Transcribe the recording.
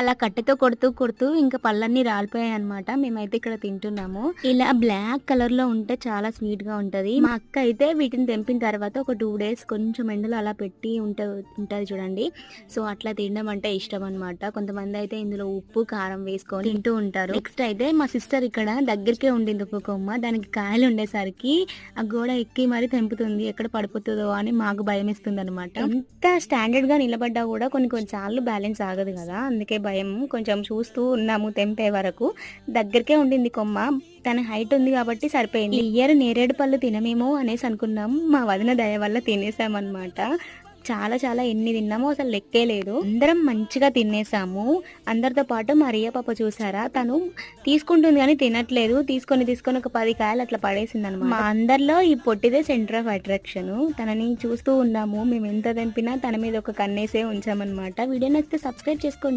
అలా కట్టెతో కొడుతూ కొడుతూ ఇంకా పళ్ళన్నీ రాలిపోయాయి అనమాట. మేమైతే ఇక్కడ తింటున్నాము. ఇలా బ్లాక్ కలర్ లో ఉంటే చాలా స్వీట్ గా ఉంటది. మా అక్క అయితే వీటిని తెంపిన తర్వాత ఒక 2 డేస్ కొంచెం ఎండలో అలా పెట్టి ఉంటది చూడండి. సో అట్లా తినడం అంటే ఇష్టం అనమాట. కొంతమంది అయితే ఇందులో ఉప్పు కారం వేసుకొని తింటూ ఉంటారు. నెక్స్ట్ అయితే మా సిస్టర్ ఇక్కడ దగ్గరికే ఉండింది ఒక కొమ్మ. దానికి కాయలు ఉండేసరికి ఆ గోడ ఎక్కి మరి తెంపుతుంది. ఎక్కడ పడిపోతుందో అని మాకు భయం ఇస్తుంది అనమాట. ఎంత స్టాండర్డ్ గా నిలబడ్డా కూడా కొన్ని సార్లు బ్యాలెన్స్ ఆగదు కదా, అందుకే భయం. కొంచెం చూస్తూ ఉన్నాము తెంపే వరకు. దగ్గరికే ఉండింది కొమ్మ. తన హైట్ ఉంది కాబట్టి సరిపోయింది. ఈ ఇయర్ నేరేడు పళ్ళు తినమేమో అనేసి అనుకున్నాం. మా వదిన దయ వల్ల తినేసామన్నమాట. చాలా చాలా ఎన్ని తిన్నామో అసలు లెక్కే లేదు. అందరం మంచిగా తినేసాము. అందరితో పాటు మా రియా పాప చూసారా, తను తీసుకుంటుంది కానీ తినట్లేదు. తీసుకొని ఒక 10 కాయలు అట్లా పడేసింది అనమాట. మా అందరిలో ఈ పొట్టిదే సెంటర్ ఆఫ్ అట్రాక్షన్. తనని చూస్తూ ఉన్నాము. మేము ఎంత తెంపినా తన మీద ఒక కన్నేసే ఉంచామన్నమాట. వీడియో నచ్చితే సబ్స్క్రైబ్ చేసుకోండి.